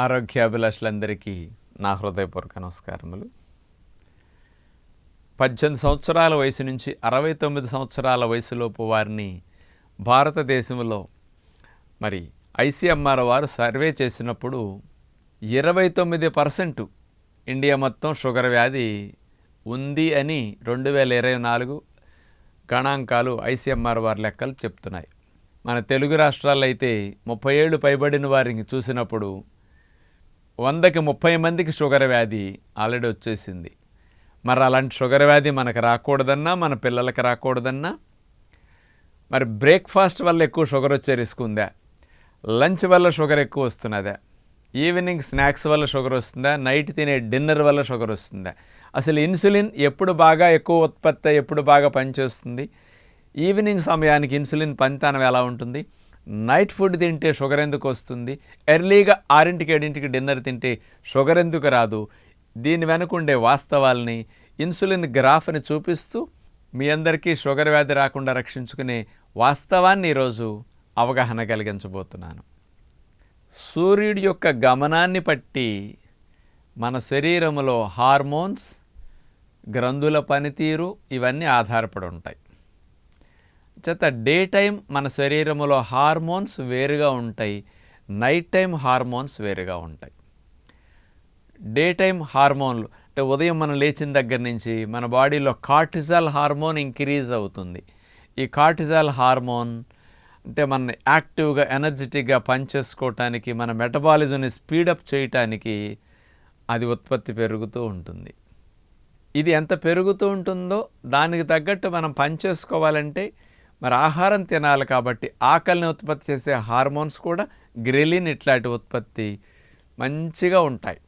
ఆరోగ్యాభిలాషులందరికీ నా హృదయపూర్వక నమస్కారములు. 18 సంవత్సరాల వయసు నుంచి 69 సంవత్సరాల వయసులోపు వారిని భారతదేశంలో మరి ఐసీఎంఆర్ వారు సర్వే చేసినప్పుడు 29% ఇండియా మొత్తం షుగర్ వ్యాధి ఉంది అని 2024 గణాంకాలు ఐసీఎంఆర్ వారి లెక్కలు చెప్తున్నాయి. మన తెలుగు రాష్ట్రాల్లో అయితే 30 ఏళ్ళు పైబడిన వారిని చూసినప్పుడు 100కి 30 మందికి షుగర్ వ్యాధి ఆల్రెడీ వచ్చేసింది. మరి అలాంటి షుగర్ వ్యాధి మనకు రాకూడదన్నా, మన పిల్లలకి రాకూడదన్నా, మరి బ్రేక్ఫాస్ట్ వల్ల ఎక్కువ షుగర్ వచ్చే రిస్క్ ఉందా, లంచ్ వల్ల షుగర్ ఎక్కువ వస్తున్నదా, ఈవినింగ్ స్నాక్స్ వల్ల షుగర్ వస్తుందా, నైట్ తినే డిన్నర్ వల్ల షుగర్ వస్తుందా, అసలు ఇన్సులిన్ ఎప్పుడు బాగా ఎక్కువ ఉత్పత్తి ఎప్పుడు బాగా పనిచేస్తుంది, ఈవినింగ్ సమయానికి ఇన్సులిన్ పనితనం ఎలా ఉంటుంది, నైట్ ఫుడ్ తింటే షుగర్ ఎందుకు వస్తుంది, ఎర్లీగా 6ంటికి 7ంటికి డిన్నర్ తింటే షుగర్ ఎందుకు రాదు, దీని వెనుకుండే వాస్తవాల్ని ఇన్సులిన్ గ్రాఫ్ని చూపిస్తూ మీ అందరికీ షుగర్ వ్యాధి రాకుండా రక్షించుకునే వాస్తవాన్ని ఈరోజు అవగాహన కలిగించబోతున్నాను. సూర్యుడి యొక్క గమనాన్ని బట్టి మన శరీరంలో హార్మోన్స్, గ్రంథుల పనితీరు ఇవన్నీ ఆధారపడి ఉంటాయి. చేత డే టైం మన శరీరంలో హార్మోన్స్ వేరుగా ఉంటాయి, నైట్ టైం హార్మోన్స్ వేరుగా ఉంటాయి. డే టైం హార్మోన్లు అంటే ఉదయం మనం లేచిన దగ్గర నుంచి మన బాడీలో కార్టిజాల్ హార్మోన్ ఇంక్రీజ్ అవుతుంది. ఈ కార్టిజాల్ హార్మోన్ అంటే మన యాక్టివ్గా ఎనర్జెటిక్గా పనిచేసుకోవటానికి, మన మెటబాలిజంని స్పీడప్ చేయటానికి అది ఉత్పత్తి పెరుగుతూ ఉంటుంది. ఇది ఎంత పెరుగుతూ ఉంటుందో దానికి తగ్గట్టు మనం పనిచేసుకోవాలంటే మరి ఆహారం తినాలి. కాబట్టి ఆకలిని ఉత్పత్తి చేసే హార్మోన్స్ కూడా గ్రెలిన్ ఇట్లాంటి ఉత్పత్తి మంచిగా ఉంటాయి.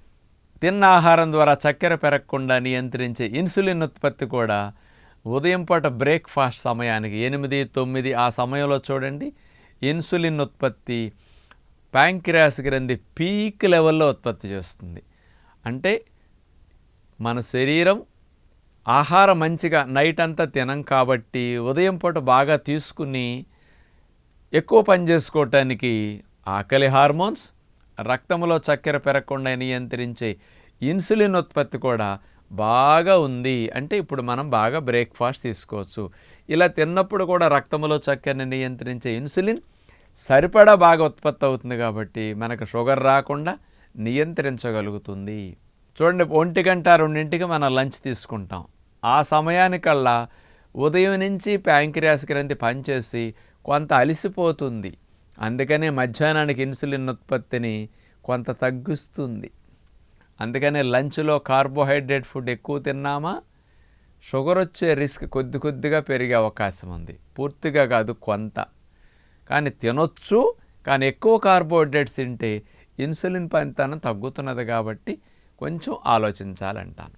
తిన్న ఆహారం ద్వారా చక్కెర పెరగకుండా నియంత్రించే ఇన్సులిన్ ఉత్పత్తి కూడా ఉదయం పూట బ్రేక్ఫాస్ట్ సమయానికి 8, 9 ఆ సమయంలో చూడండి ఇన్సులిన్ ఉత్పత్తి ప్యాంక్రియాస్ గ్రంథి పీక్ లెవెల్లో ఉత్పత్తి చేస్తుంది. అంటే మన శరీరం ఆహారం మంచిగా నైట్ అంతా తినం కాబట్టి ఉదయం పూట బాగా తీసుకుని ఎక్కువ పని చేసుకోవటానికి ఆకలి హార్మోన్స్, రక్తంలో చక్కెర పెరగకుండా నియంత్రించే ఇన్సులిన్ ఉత్పత్తి కూడా బాగా ఉంది. అంటే ఇప్పుడు మనం బాగా బ్రేక్ఫాస్ట్ తీసుకోవచ్చు. ఇలా తిన్నప్పుడు కూడా రక్తంలో చక్కెరని నియంత్రించే ఇన్సులిన్ సరిపడా బాగా ఉత్పత్తి అవుతుంది కాబట్టి మనకు షుగర్ రాకుండా నియంత్రించగలుగుతుంది. చూడండి 1 గంట 2ంటికి మనం లంచ్ తీసుకుంటాం. ఆ సమయానికల్లా ఉదయం నుంచి ప్యాంక్రియాస్ గ్రంథి పనిచేసి కొంత అలసిపోతుంది. అందుకనే మధ్యాహ్నానికి ఇన్సులిన్ ఉత్పత్తిని కొంత తగ్గిస్తుంది. అందుకనే లంచ్లో కార్బోహైడ్రేట్ ఫుడ్ ఎక్కువ తిన్నామా షుగర్ వచ్చే రిస్క్ కొద్దిగా పెరిగే అవకాశం ఉంది. పూర్తిగా కాదు, కొంత. కానీ తినొచ్చు, కానీ ఎక్కువ కార్బోహైడ్రేట్స్ తింటే ఇన్సులిన్ పనితనం తగ్గుతున్నది కాబట్టి కొంచెం ఆలోచించాలంటాను.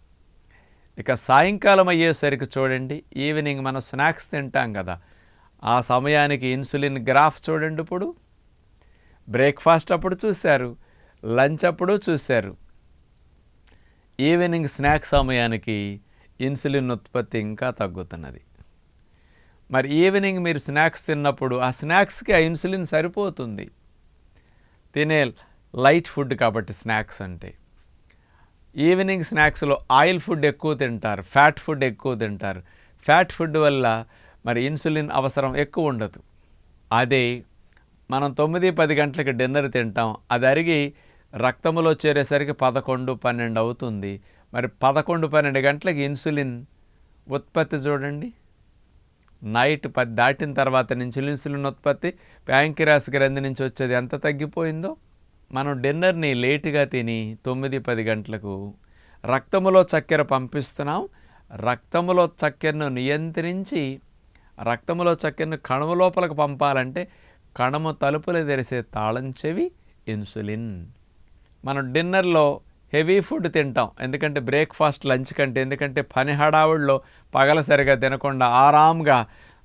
ఇక సాయంకాలం అయ్యేసరికి చూడండి ఈవినింగ్ మనం స్నాక్స్ తింటాం కదా, ఆ సమయానికి ఇన్సులిన్ గ్రాఫ్ చూడండి. ఇప్పుడు బ్రేక్ఫాస్ట్ అప్పుడు చూశారు, లంచ్ అప్పుడు చూశారు, ఈవినింగ్ స్నాక్స్ సమయానికి ఇన్సులిన్ ఉత్పత్తి ఇంకా తగ్గుతున్నది. మరి ఈవినింగ్ మీరు స్నాక్స్ తిన్నప్పుడు ఆ స్నాక్స్కి ఆ ఇన్సులిన్ సరిపోతుంది. తినే లైట్ ఫుడ్ కాబట్టి స్నాక్స్ అంటే ఈవినింగ్ స్నాక్స్లో ఆయిల్ ఫుడ్ ఎక్కువ తింటారు, ఫ్యాట్ ఫుడ్ ఎక్కువ తింటారు. ఫ్యాట్ ఫుడ్ వల్ల మరి ఇన్సులిన్ అవసరం ఎక్కువ ఉండదు. అదే మనం 9, 10 గంటలకి డిన్నర్ తింటాం, అది అరిగి రక్తంలో చేరేసరికి 11, 12 అవుతుంది. మరి 11, 12 గంటలకి ఇన్సులిన్ ఉత్పత్తి చూడండి. నైట్ 10 దాటిన తర్వాత నుంచి ఇన్సులిన్ ఉత్పత్తి ప్యాంక్రియాస్ గ్రంథి నుంచి వచ్చేది ఎంత తగ్గిపోయిందో. మనం డిన్నర్ని లేటుగా తిని 9, 10 గంటలకు రక్తములో చక్కెర పంపిస్తున్నాం. రక్తములో చక్కెరను నియంత్రించి రక్తములో చక్కెరను కణము లోపలికి పంపాలంటే కణము తలుపులు తెరిసే తాళం చెవి ఇన్సులిన్. మనం డిన్నర్లో హెవీ ఫుడ్ తింటాం, ఎందుకంటే బ్రేక్ఫాస్ట్ లంచ్ కంటే. ఎందుకంటే పని హడావుడిలో పగల సరిగా తినకుండా ఆరాంగా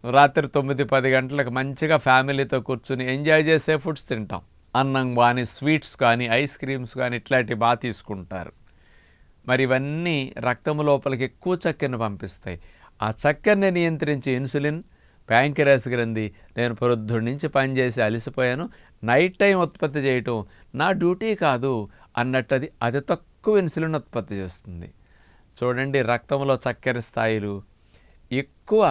రాత్రి 9, 10 గంటలకు మంచిగా ఫ్యామిలీతో కూర్చుని ఎంజాయ్ చేసే ఫుడ్స్ తింటాం. అన్నం కానీ, స్వీట్స్ కానీ, ఐస్ క్రీమ్స్ కానీ ఇట్లాంటివి బాగా తీసుకుంటారు. మరి ఇవన్నీ రక్తం లోపలికి ఎక్కువ చక్కెరను పంపిస్తాయి. ఆ చక్కెరని నియంత్రించే ఇన్సులిన్ ప్యాంక్రియాస్ గ్రంథి నేను పొద్దున్న నుంచి పనిచేసి అలసిపోయాను, నైట్ టైం ఉత్పత్తి చేయటం నా డ్యూటీ కాదు అన్నట్టు అది అతి తక్కువ ఇన్సులిన్ ఉత్పత్తి చేస్తుంది. చూడండి, రక్తంలో చక్కెర స్థాయిలు ఎక్కువ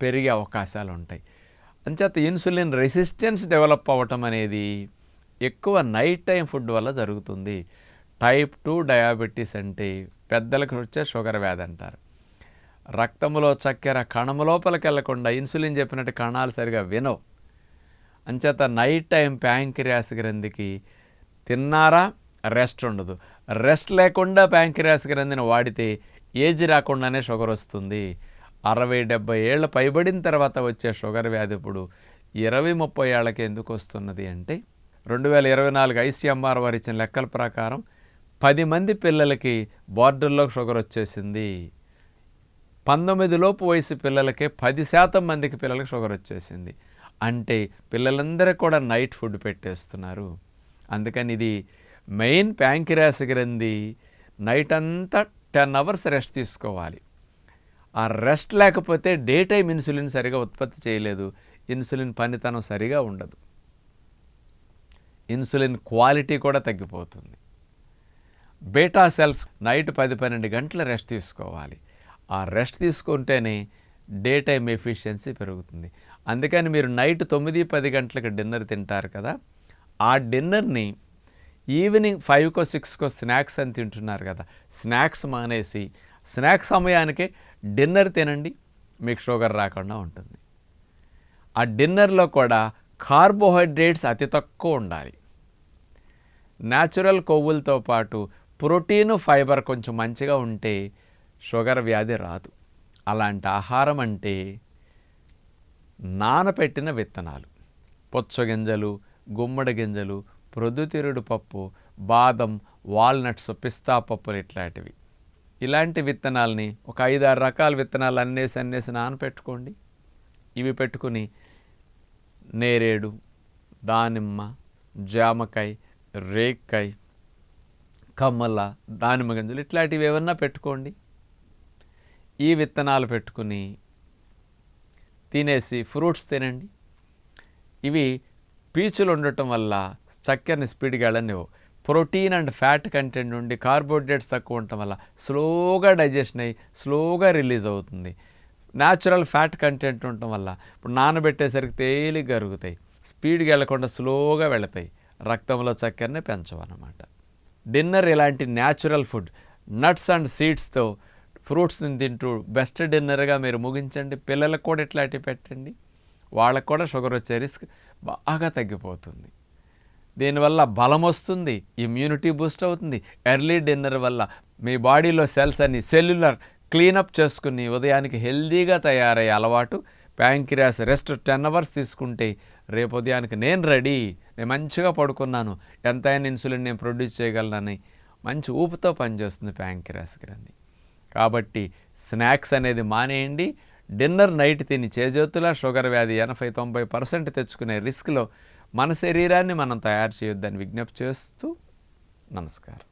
పెరిగే అవకాశాలు ఉంటాయి. అంచేత ఇన్సులిన్ రెసిస్టెన్స్ డెవలప్ అవ్వటం అనేది ఎక్కువ నైట్ టైం ఫుడ్ వల్ల జరుగుతుంది. టైప్ 2 డయాబెటీస్ అంటే పెద్దలకు వచ్చే షుగర్ వ్యాధి అంటారు. రక్తంలో చక్కెర కణం లోపలికి వెళ్లకుండా ఇన్సులిన్ చెప్పినట్టు కణాలు సరిగా వినవు. అంచేత నైట్ టైం ప్యాంక్రియాస్ గ్రంథికి తిన్నారా రెస్ట్ ఉండదు. రెస్ట్ లేకుండా ప్యాంక్రియాస్ గ్రంథిని వాడితే ఏజ్ రాకుండానే షుగర్ వస్తుంది. 60-70 ఏళ్ళ పైబడిన తర్వాత వచ్చే షుగర్ వ్యాధి ఇప్పుడు 20-30 ఏళ్ళకి ఎందుకు వస్తున్నది అంటే 2024 ICMR వారు ఇచ్చిన లెక్కల ప్రకారం 10 మంది పిల్లలకి బార్డర్లో షుగర్ వచ్చేసింది. 19 లోపు వయసు పిల్లలకే 10% మందికి పిల్లలకి షుగర్ వచ్చేసింది. అంటే పిల్లలందరూ కూడా నైట్ ఫుడ్ పెట్టేస్తున్నారు. అందుకని ఇది మెయిన్ ప్యాంక్రియాస్ గ్రంథి నైట్ అంతా 10 అవర్స్ రెస్ట్ తీసుకోవాలి. ఆ రెస్ట్ లేకపోతే డే టైం ఇన్సులిన్ సరిగా ఉత్పత్తి చేయలేదు, ఇన్సులిన్ పనితనం సరిగా ఉండదు, ఇన్సులిన్ క్వాలిటీ కూడా తగ్గిపోతుంది. బీటా సెల్స్ నైట్ 10-12 గంటల రెస్ట్ తీసుకోవాలి. ఆ రెస్ట్ తీసుకుంటేనే డే టైం ఎఫిషియన్సీ పెరుగుతుంది. అందుకని మీరు నైట్ 9-10 గంటలకు డిన్నర్ తింటారు కదా, ఆ డిన్నర్ని ఈవినింగ్ 5కో 6కో స్నాక్స్ అని తింటున్నారు కదా, స్నాక్స్ మానేసి స్నాక్స్ సమయానికే డిన్నర్ తినండి, మీకు షుగర్ రాకుండా ఉంటుంది. ఆ డిన్నర్లో కూడా కార్బోహైడ్రేట్స్ అతి తక్కువ ఉండాలి. న్యాచురల్ కొవ్వులతో పాటు ప్రోటీను ఫైబర్ కొంచెం మంచిగా ఉంటే షుగర్ వ్యాధి రాదు. అలాంటి ఆహారం అంటే నానపెట్టిన విత్తనాలు, పుచ్చగింజలు, గుమ్మడి గింజలు, ప్రొద్దుతిరుడు పప్పు, బాదం, వాల్నట్స్, పిస్తా పప్పులు ఇట్లాంటివి. ఇలాంటి విత్తనాలని ఒక 5-6 రకాల విత్తనాలు అన్నేసి నానపెట్టుకోండి. ఇవి పెట్టుకుని నేరేడు, దానిమ్మ, జామకాయ, రేక్కాయ, కమ్మల, దానిమ్మ గింజలు ఇట్లాంటివి ఏమన్నా పెట్టుకోండి. ఈ విత్తనాలు పెట్టుకుని తినేసి ఫ్రూట్స్ తినండి. ఇవి పీచులు ఉండటం వల్ల చక్కెరని స్పీడ్గా వెళ్ళనివ్వు. ప్రోటీన్ అండ్ ఫ్యాట్ కంటెంట్ నుండి కార్బోహైడ్రేట్స్ తక్కువ ఉండటం వల్ల స్లోగా డైజెషన్ అయ్యి స్లోగా రిలీజ్ అవుతుంది. న్యాచురల్ ఫ్యాట్ కంటెంట్ ఉండటం వల్ల ఇప్పుడు నానబెట్టేసరికి తేలిగ్గా అరుగుతాయి, స్పీడ్గా వెళ్ళకుండా స్లోగా వెళతాయి, రక్తంలో చక్కెరని పెంచవన్నమాట. డిన్నర్ ఇలాంటి న్యాచురల్ ఫుడ్ నట్స్ అండ్ సీడ్స్తో ఫ్రూట్స్ని తింటూ బెస్ట్ డిన్నర్గా మీరు ముగించండి. పిల్లలకు కూడా ఇట్లాంటివి పెట్టండి, వాళ్ళకు కూడా షుగర్ వచ్చే రిస్క్ బాగా తగ్గిపోతుంది. దీనివల్ల బలం వస్తుంది, ఇమ్యూనిటీ బూస్ట్ అవుతుంది. ఎర్లీ డిన్నర్ వల్ల మీ బాడీలో సెల్స్ అన్ని సెల్యులర్ క్లీనప్ చేసుకుని ఉదయానికి హెల్దీగా తయారయ్యే అలవాటు. ప్యాంక్రియాస్ రెస్ట్ 10 అవర్స్ తీసుకుంటే రేపు ఉదయానికి నేను రెడీ, నేను మంచిగా పడుకున్నాను, ఎంతైనా ఇన్సులిన్ నేను ప్రొడ్యూస్ చేయగలనని మంచి ఊపుతో పనిచేస్తుంది ప్యాంక్రియాస్ గ్రంథి. కాబట్టి స్నాక్స్ అనేది మానేయండి. డిన్నర్ నైట్ తిని చేజేతులా షుగర్ వ్యాధి 80-90% తెచ్చుకునే రిస్క్లో మన శరీరాన్ని మనం తయారు చేయొద్దని విజ్ఞప్తి చేస్తూ నమస్కారం.